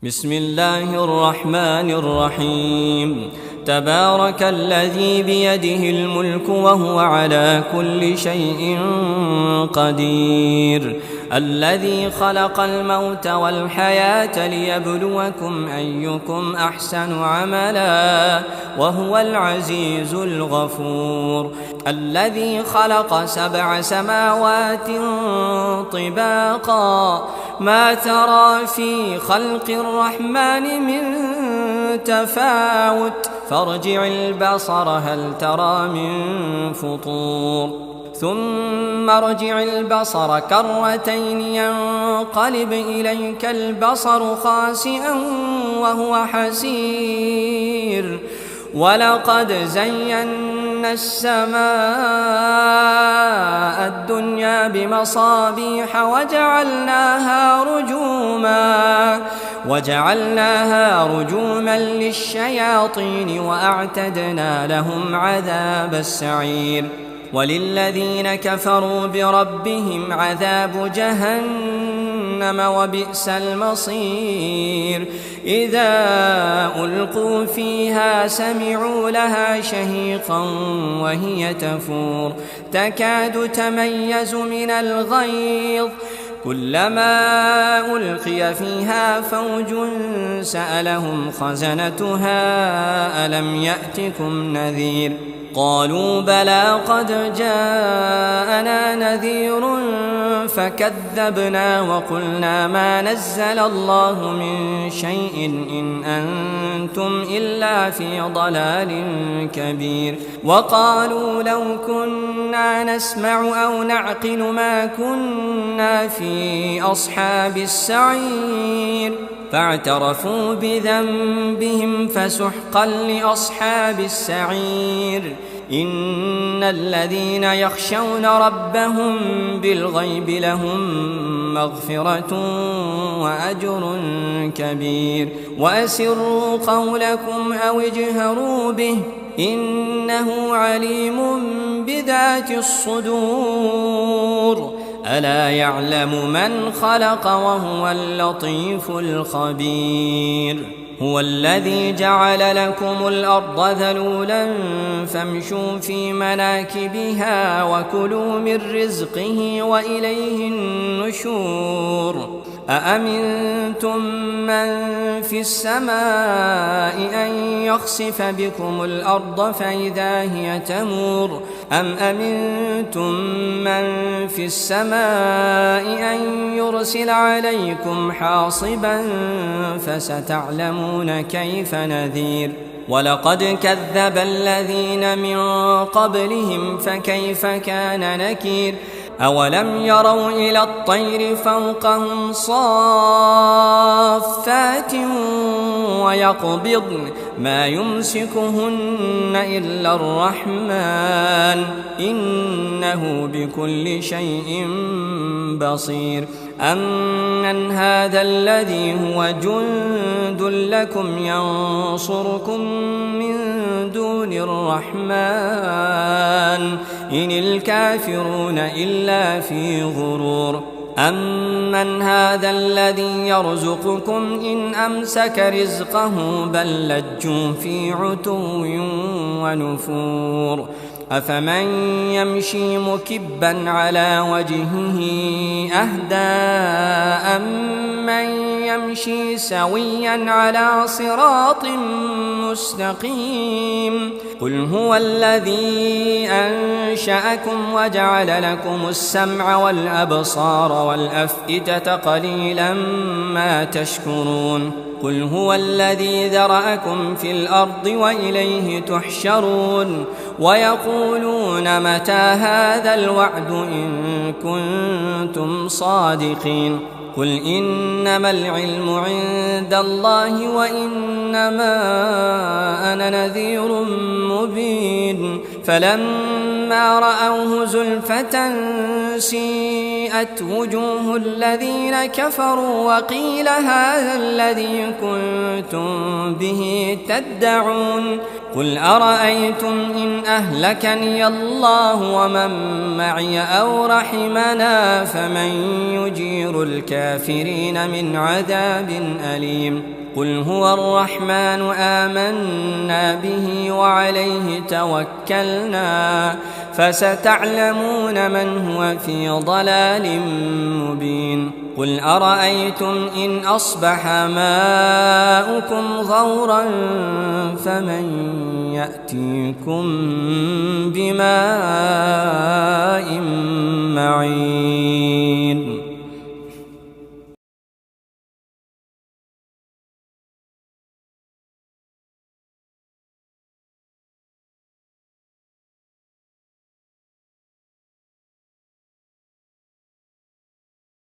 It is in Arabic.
بسم الله الرحمن الرحيم. تبارك الذي بيده الملك وهو على كل شيء قدير، الذي خلق الموت والحياة ليبلوكم أيكم أحسن عملا وهو العزيز الغفور، الذي خلق 7 سماوات طباقا ما ترى في خلق الرحمن من تفاوت فارجع البصر هل ترى من فطور ثم ارجع البصر كرتين ينقلب إليك البصر خاسئا وهو حسير، ولقد زينا السماء الدنيا بمصابيح وجعلناها رجوما للشياطين وأعتدنا لهم عذاب السعير، وللذين كفروا بربهم عذاب جهنم وبئس المصير. إذا ألقوا فيها سمعوا لها شهيقا وهي تفور تكاد تميز من الغيظ، كلما ألقي فيها فوج سألهم خزنتها ألم يأتكم نذير، قالوا بلى قد جاءنا نذير فكذبنا وقلنا ما نزل الله من شيء إن أنتم إلا في ضلال كبير، وقالوا لو كنا نسمع أو نعقل ما كنا في أصحاب السعير، فاعترفوا بذنبهم فسحقا لأصحاب السعير. إن الذين يخشون ربهم بالغيب لهم مغفرة وأجر كبير، وأسروا قولكم أو اجهروا به إنه عليم بذات الصدور، ألا يعلم من خلق وهو اللطيف الخبير. هو الذي جعل لكم الأرض ذلولا فامشوا في مناكبها وكلوا من رزقه وإليه النشور. أأمنتم من في السماء أن يخسف بكم الأرض فإذا هي تمور، أم أمنتم من في السماء أن يرسل عليكم حاصبا فستعلمون كيف نذير. ولقد كذب الذين من قبلهم فكيف كان نكير. أولم يروا إلى الطير فوقهم صافات ويقبضن ما يمسكهن إلا الرحمن إنه بكل شيء بصير. أمن هذا الذي هو جند لكم ينصركم من دون الرحمن إن الكافرون إلا في غرور. أمن هذا الذي يرزقكم إن أمسك رزقه بل لجوا في عتو ونفور. أفمن يمشي مكبا على وجهه أهدى أمن يمشي سويا على صراط مستقيم. قل هو الذي أنشأكم وجعل لكم السمع والأبصار والأفئدة قليلا ما تشكرون. قل هو الذي ذرأكم في الأرض وإليه تحشرون. ويقولون متى هذا الوعد إن كنتم صادقين. قل إنما العلم عند الله وإنما أنا نذير مبين. فلما رأوه زلفة سيئت وجوه الذين كفروا وقيل هذا الذي كنتم به تدعون. قل أرأيتم إن أهلكني الله ومن معي أو رحمنا فمن يجير الكافرين من عذاب أليم قل هو الرحمن آمنا به وعليه توكلنا فستعلمون من هو في ضلال مبين قل أرأيتم إن أصبح ماؤكم غورا فمن يأتيكم بماء